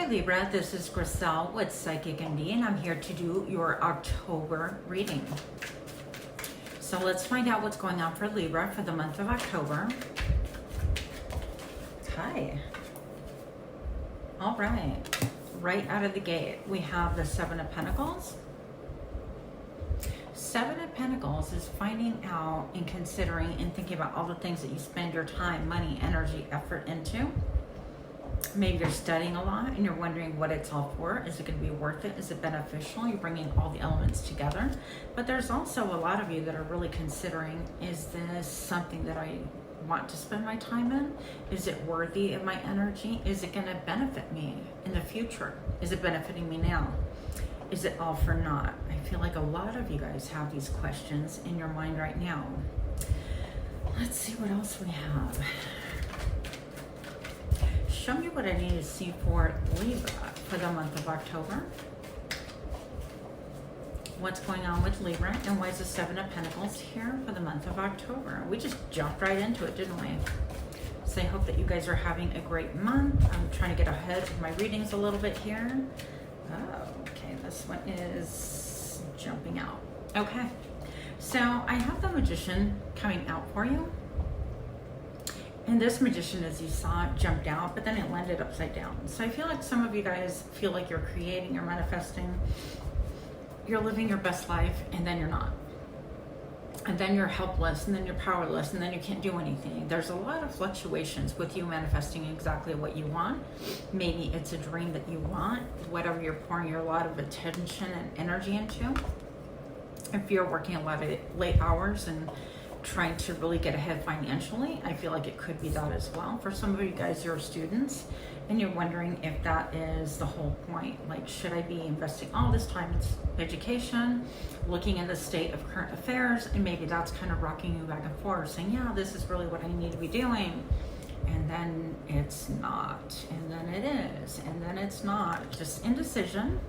Hi Libra, this is Griselle with Psychic MD, and I'm here to do your October reading. So let's find out what's going on for Libra for the month of October. Hi. All right out of the gate, we have the Seven of Pentacles. Seven of Pentacles is finding out and considering and thinking about all the things that you spend your time, money, energy, effort into. Maybe you're studying a lot and you're wondering what it's all for. Is it going to be worth it? Is it beneficial? You're bringing all the elements together. But there's also a lot of you that are really considering, is this something that I want to spend my time in? Is it worthy of my energy? Is it going to benefit me in the future? Is it benefiting me now? Is it all for naught? I feel like a lot of you guys have these questions in your mind right now. Let's see what else we have. Show me what I need to see for Libra for the month of October. What's going on with Libra, and why is the Seven of Pentacles here for the month of October? We just jumped right into it, didn't we? So I hope that you guys are having a great month. I'm trying to get ahead of my readings a little bit here. Oh, okay, this one is jumping out. Okay, so I have the Magician coming out for you. And this Magician, as you saw, jumped out, but then it landed upside down. So I feel like some of you guys feel like you're creating, you're manifesting, you're living your best life, and then you're not. And then you're helpless, and then you're powerless, and then you can't do anything. There's a lot of fluctuations with you manifesting exactly what you want. Maybe it's a dream that you want, whatever you're pouring a lot of attention and energy into. If you're working a lot of late hours and trying to really get ahead financially, I feel like it could be that as well. For some of you guys, you're students and you're wondering if that is the whole point. Like, should I be investing all this time in education, looking at the state of current affairs, and maybe that's kind of rocking you back and forth, saying, yeah, this is really what I need to be doing. And then it's not, and then it is, and then it's not. Just indecision,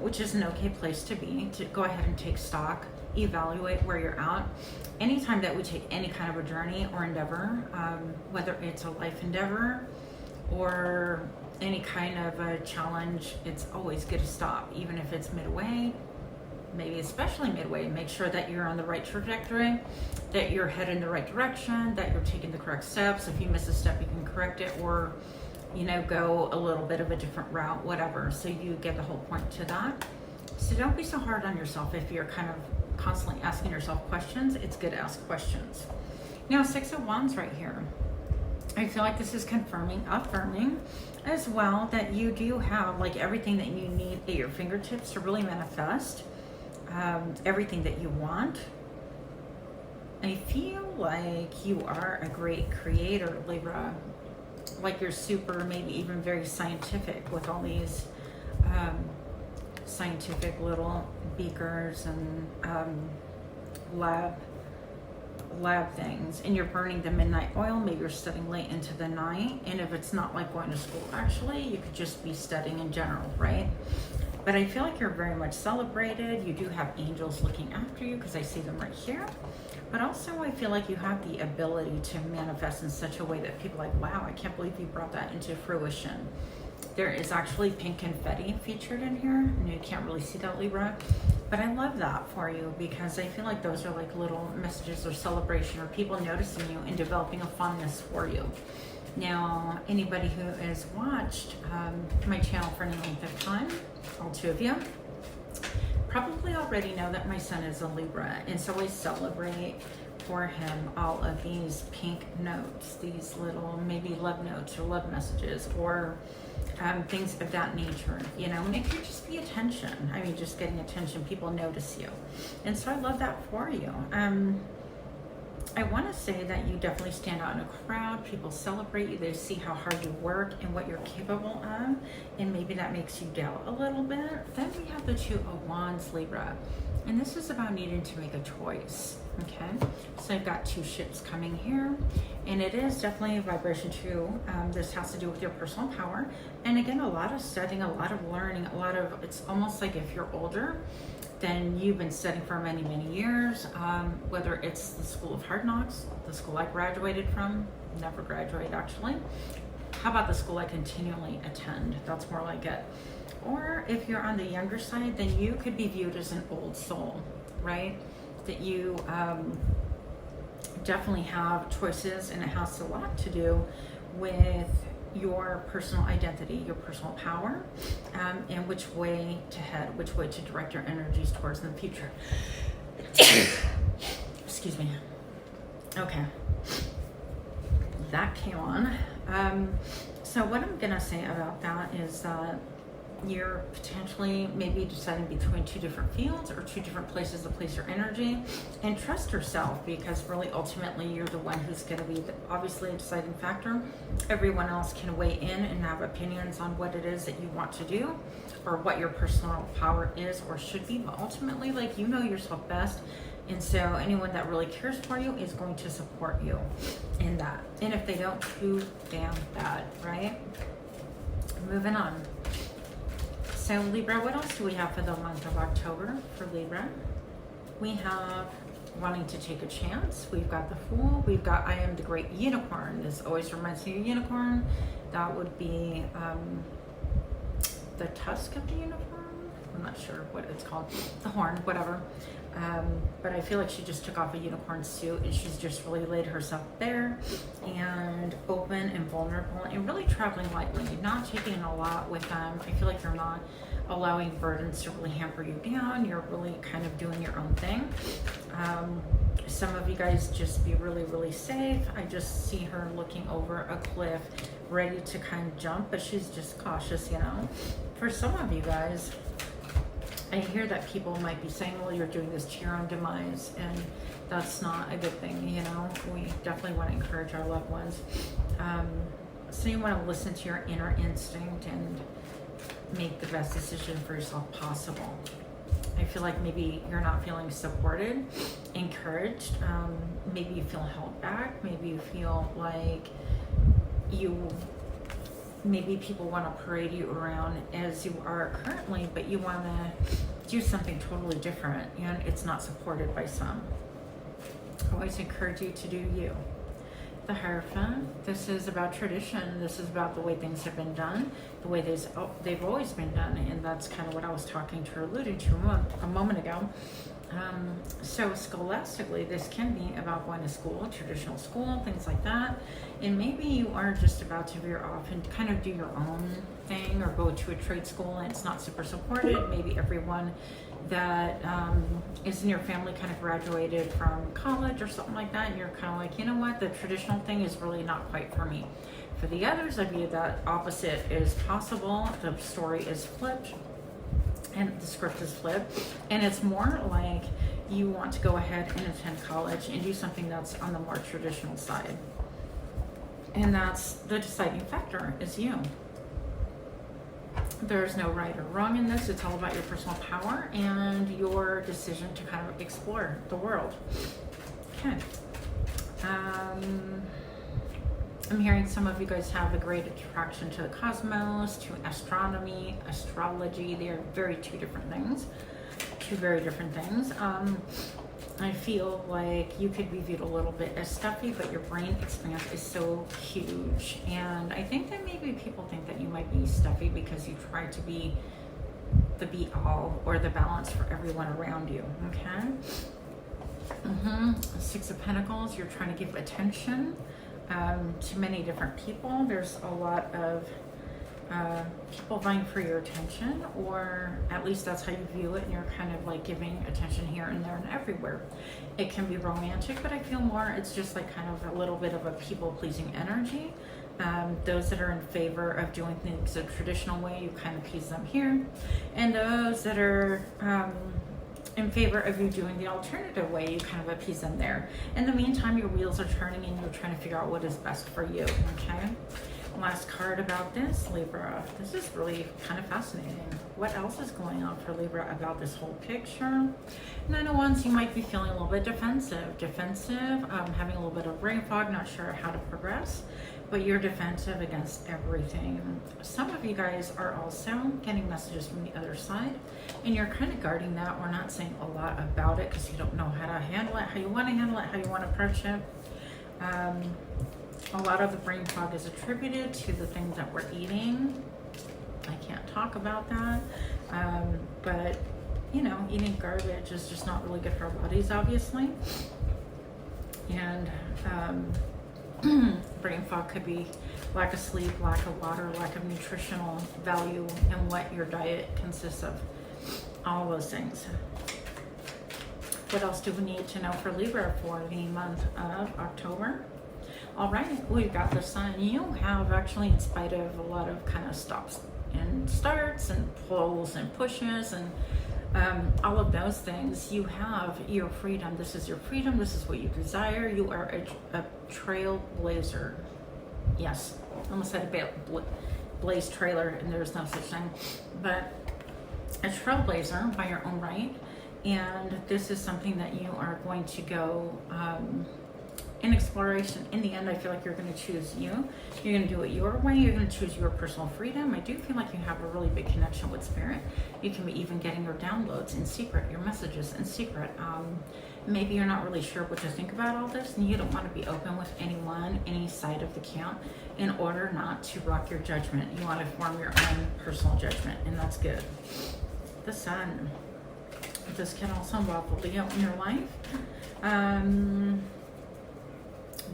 which is an okay place to be, to go ahead and take stock, evaluate where you're at. Anytime that we take any kind of a journey or endeavor, whether it's a life endeavor or any kind of a challenge, it's always good to stop, even if it's midway, maybe especially midway. Make sure that you're on the right trajectory, that you're headed in the right direction, that you're taking the correct steps. If you miss a step, you can correct it, or go a little bit of a different route, whatever. So you get the whole point to that. So don't be so hard on yourself if you're kind of constantly asking yourself questions. It's good to ask questions. Now, Six of Wands right here. I feel like this is confirming, affirming as well, that you do have like everything that you need at your fingertips to really manifest everything that you want. I feel like you are a great creator, Libra. Like you're super, maybe even very scientific with all these scientific little beakers and lab things, and you're burning the midnight oil. Maybe you're studying late into the night, and if it's not like going to school, actually you could just be studying in general, right? But I feel like you're very much celebrated. You do have angels looking after you, because I see them right here. But also I feel like you have the ability to manifest in such a way that people are like, wow, I can't believe you brought that into fruition. There is actually pink confetti featured in here, and you can't really see that, Libra, but I love that for you, because I feel like those are like little messages or celebration, or people noticing you and developing a fondness for you. Now, anybody who has watched my channel for any length of time, all two of you, probably already know that my son is a Libra, and so I celebrate for him all of these pink notes, these little maybe love notes or love messages, or things of that nature, and it could just be attention. I mean, just getting attention. People notice you, and so I love that for you. I want to say that you definitely stand out in a crowd. People celebrate you. They see how hard you work and what you're capable of, and maybe that makes you doubt a little bit. Then we have the Two of Wands, Libra, and this is about needing to make a choice. Okay, so I've got two ships coming here, and it is definitely a vibration too. This has to do with your personal power, and again, a lot of studying, a lot of learning, it's almost like if you're older, then you've been studying for many, many years, whether it's the School of Hard Knocks, the school I graduated from, never graduated actually, How about the school I continually attend? That's more like it. Or if you're on the younger side, then you could be viewed as an old soul, right? That you definitely have choices, and it has a lot to do with your personal identity, your personal power, and which way to head, which way to direct your energies towards in the future. Excuse me. Okay. That came on. So what I'm going to say about that is that you're potentially maybe deciding between two different fields or two different places to place your energy, and trust yourself, because really ultimately you're the one who's going to be obviously a deciding factor. Everyone else can weigh in and have opinions on what it is that you want to do or what your personal power is or should be, but ultimately, like, you know yourself best. And so anyone that really cares for you is going to support you in that. And if they don't, too damn bad, right? Moving on. So Libra, what else do we have for the month of October for Libra? We have wanting to take a chance. We've got the Fool. We've got I am the great unicorn. This always reminds me of unicorn. That would be the tusk of the unicorn. I'm not sure what it's called. The horn, whatever. But I feel like she just took off a unicorn suit and she's just really laid herself bare and open and vulnerable and really traveling lightly, not taking a lot with them. I feel like you're not allowing burdens to really hamper you down. You're really kind of doing your own thing. Some of you guys just be really, really safe. I just see her looking over a cliff, ready to kind of jump, but she's just cautious, you know. For some of you guys, I hear that people might be saying, well, you're doing this to your own demise, and that's not a good thing, you know. We definitely want to encourage our loved ones. So you want to listen to your inner instinct and make the best decision for yourself possible. I feel like maybe you're not feeling supported, encouraged. Maybe you feel held back. Maybe you feel like maybe people want to parade you around as you are currently, but you want to do something totally different, and it's not supported by some. I always encourage you to do you. The Hierophant, this is about tradition. This is about the way things have been done, the way they've always been done, and that's kind of what I was talking to or alluding to a moment ago. So scholastically, this can be about going to school, traditional school, things like that. And maybe you are just about to veer off and kind of do your own thing or go to a trade school and it's not super supported. Maybe everyone that is in your family kind of graduated from college or something like that, and you're kind of like, you know what, the traditional thing is really not quite for me. For the others of you, that opposite is possible. The story is flipped and the script is flipped, and it's more like you want to go ahead and attend college and do something that's on the more traditional side. And that's the deciding factor, is you. There's no right or wrong in this. It's all about your personal power and your decision to kind of explore the world. Okay. I'm hearing some of you guys have a great attraction to the cosmos, to astronomy, astrology. They are two very different things. I feel like you could be viewed a little bit as stuffy, but your brain expanse is so huge. And I think that maybe people think that you might be stuffy because you try to be the be-all or the balance for everyone around you, okay? Six of Pentacles, you're trying to give attention to many different people. There's a lot of people vying for your attention, or at least that's how you view it, and you're kind of like giving attention here and there and everywhere. It can be romantic, but I feel more it's just like kind of a little bit of a people-pleasing energy. Those that are in favor of doing things a traditional way, you kind of appease them here, and those that are in favor of you doing the alternative way, you kind of appease them there. In the meantime, your wheels are turning and you're trying to figure out what is best for you, okay? Last card about this, Libra. This is really kind of fascinating. What else is going on for Libra about this whole picture? Nine of Wands, you might be feeling a little bit defensive, having a little bit of brain fog, not sure how to progress, but you're defensive against everything. Some of you guys are also getting messages from the other side, and you're kind of guarding that or not saying a lot about it because you don't know how to handle it, how you want to handle it, how you want to approach it. A lot of the brain fog is attributed to the things that we're eating. I can't talk about that. But, you know, eating garbage is just not really good for our bodies, obviously. And brain fog could be lack of sleep, lack of water, lack of nutritional value, and what your diet consists of. All those things. What else do we need to know for Libra for the month of October? All right, we've got the Sun. You have actually, in spite of a lot of kind of stops and starts and pulls and pushes and all of those things, you have your freedom. This is your freedom. This is what you desire. You are a trailblazer. Yes, I almost said a blaze trailer, and there's no such thing, but a trailblazer by your own right. And this is something that you are going to go in exploration. In the end, I feel like you're going to choose you. You're going to do it your way. You're going to choose your personal freedom. I do feel like you have a really big connection with spirit. You can be even getting your downloads in secret, your messages in secret. Maybe you're not really sure what to think about all this, and you don't want to be open with anyone, any side of the count, in order not to rock your judgment. You want to form your own personal judgment, and that's good. The Sun. This can also involve a Leo in your life.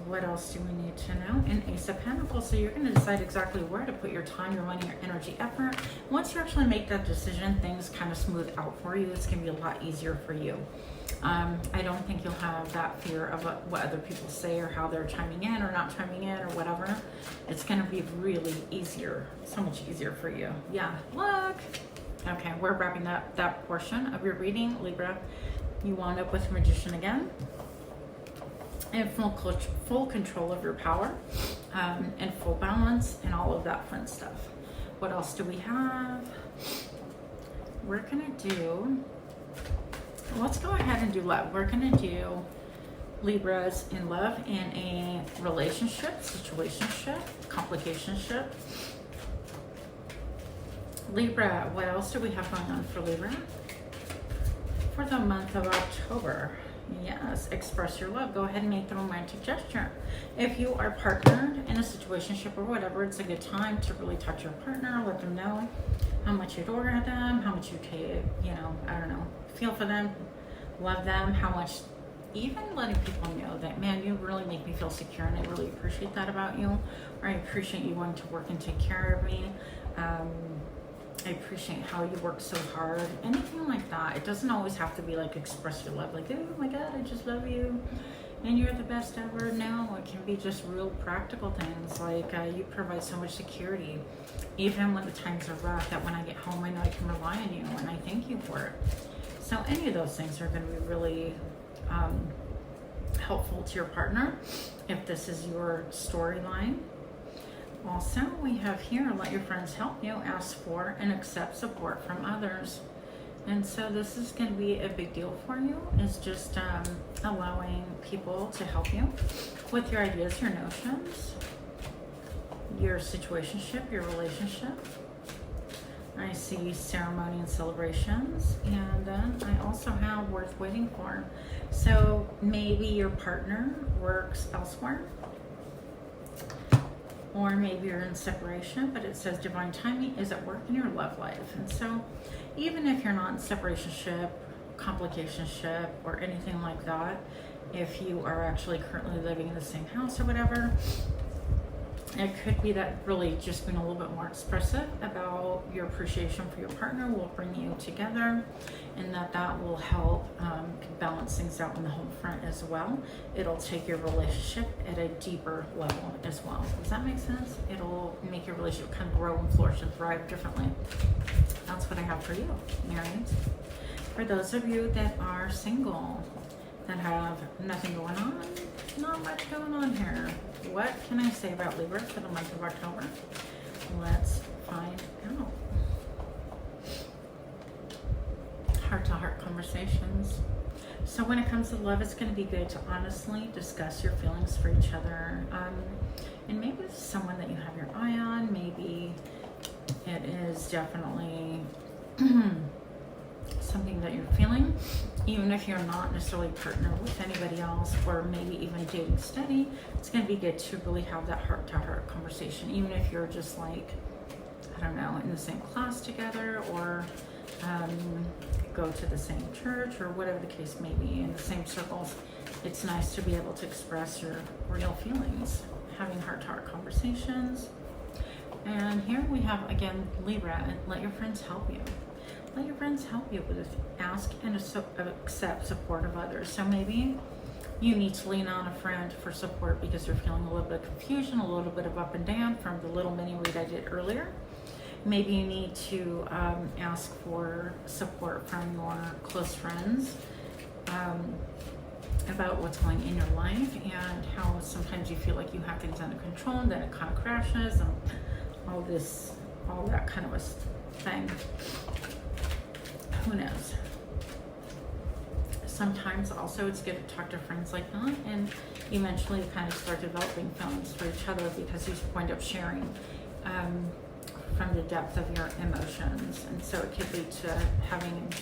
What else do we need to know? An Ace of Pentacles. So you're going to decide exactly where to put your time, your money, your energy, effort. Once you actually make that decision, things kind of smooth out for you. It's going to be a lot easier for you. I don't think you'll have that fear of what other people say or how they're chiming in or not chiming in or whatever. It's going to be really easier, so much easier for you. Yeah, look. Okay, we're wrapping up that portion of your reading, Libra. You wound up with Magician again. And full control of your power, and full balance, and all of that fun stuff. What else do we have? We're gonna do, let's go ahead and do love. We're gonna do Libras in love in a relationship, situationship, complicationship. Libra, what else do we have going on for Libra? For the month of October. Yes, express your love. Go ahead and make the romantic gesture. If you are partnered in a situationship or whatever, it's a good time to really touch your partner, let them know how much you adore them, how much you take, you know, I don't know, feel for them, love them, how much, even letting people know that, man, you really make me feel secure, and I really appreciate that about you, or I appreciate you wanting to work and take care of me. I appreciate how you work so hard. Anything like that. It doesn't always have to be like express your love, like, oh my God, I just love you and you're the best ever. No, it can be just real practical things, like you provide so much security, even when the times are rough, that when I get home I know I can rely on you, and I thank you for it. So any of those things are going to be really helpful to your partner if this is your storyline. Also, we have here, let your friends help you, ask for and accept support from others. And so this is going to be a big deal for you, is just allowing people to help you with your ideas, your notions, your situationship, your relationship. I see ceremony and celebrations, and then I also have worth waiting for. So maybe your partner works elsewhere, or maybe you're in separation, but it says divine timing is at work in your love life. And so even if you're not in separationship, complicationship, or anything like that, if you are actually currently living in the same house or whatever, it could be that really just being a little bit more expressive about your appreciation for your partner will bring you together, and that will help balance things out on the home front as well. It'll take your relationship at a deeper level as well. Does that make sense? It'll make your relationship kind of grow and flourish and thrive differently. That's what I have for you, Married. For those of you that are single, that have nothing going on, not much going on here. What can I say about Libra for the month of October? Let's find out. Heart-to-heart conversations. So when it comes to love, it's going to be good to honestly discuss your feelings for each other. And maybe it's someone that you have your eye on. Maybe it is definitely something that you're feeling, even if you're not necessarily partnered with anybody else, or maybe even dating steady. It's going to be good to really have that heart-to-heart conversation, even if you're just like, I don't know, in the same class together, or go to the same church, or whatever the case may be, in the same circles. It's nice to be able to express your real feelings, having heart-to-heart conversations. And here we have, again, Libra, and let your friends help you. Let your friends help you with ask and accept support of others. So maybe you need to lean on a friend for support because you're feeling a little bit of confusion, a little bit of up and down from the little mini read I did earlier. Maybe you need to ask for support from your close friends about what's going in your life, and how sometimes you feel like you have things under control and then it kind of crashes, and all that kind of a thing. Who knows? Sometimes also it's good to talk to friends like that, and eventually you kind of start developing feelings for each other because you wind up sharing from the depth of your emotions. And so it could lead to having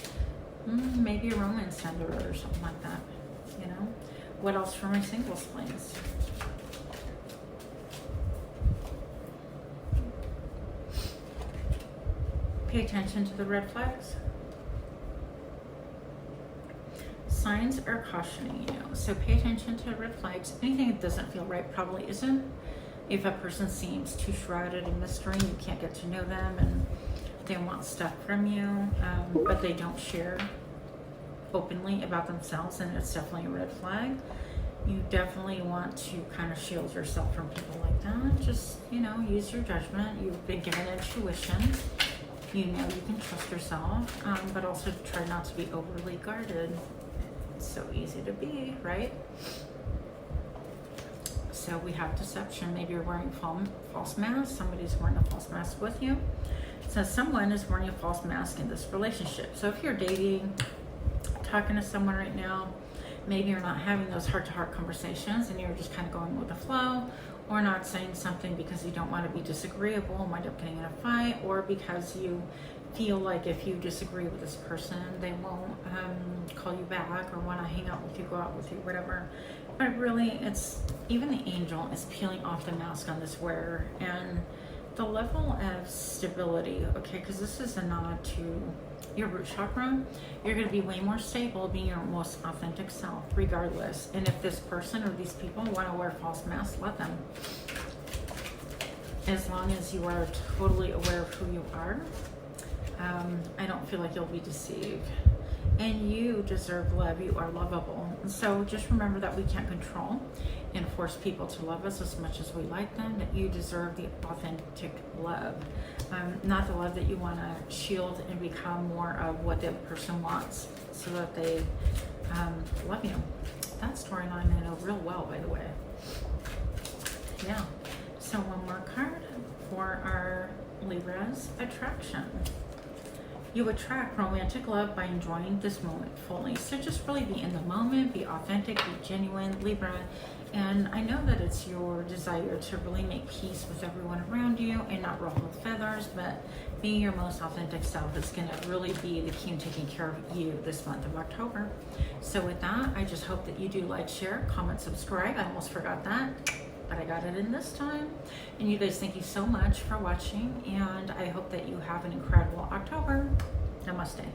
maybe a romance down the road or something like that, you know? What else for my singles, please? Pay attention to the red flags. Signs are cautioning you, so pay attention to red flags. Anything that doesn't feel right probably isn't. If a person seems too shrouded in mystery, you can't get to know them, and they want stuff from you, but they don't share openly about themselves, and it's definitely a red flag. You definitely want to kind of shield yourself from people like that. Just, you know, use your judgment. You've been given intuition. You know you can trust yourself, but also try not to be overly guarded. It's so easy to be, right? So we have deception. Maybe you're wearing false mask. Somebody's wearing a false mask with you. So someone is wearing a false mask in this relationship. So if you're dating, talking to someone right now, maybe you're not having those heart-to-heart conversations and you're just kind of going with the flow, or not saying something because you don't want to be disagreeable and wind up getting in a fight, or because you feel like if you disagree with this person, they won't call you back or want to hang out with you, go out with you, whatever. But really, it's even the angel is peeling off the mask on this wearer, and the level of stability, okay, because this is a nod to your root chakra. You're going to be way more stable being your most authentic self regardless. And if this person or these people want to wear false masks, let them. As long as you are totally aware of who you are, I don't feel like you'll be deceived. And you deserve love. You are lovable. And so just remember that we can't control and force people to love us as much as we like them, that you deserve the authentic love. Not the love that you want to shield and become more of what the other person wants so that they love you. That storyline I know real well, by the way. Yeah. So one more card for our Libra's attraction. You attract romantic love by enjoying this moment fully. So just really be in the moment, be authentic, be genuine, Libra. And I know that it's your desire to really make peace with everyone around you and not ruffle feathers, but being your most authentic self is going to really be the key in taking care of you this month of October. So with that, I just hope that you do like, share, comment, subscribe. I almost forgot that, but I got it in this time. And you guys, thank you so much for watching, and I hope that you have an incredible October. Namaste.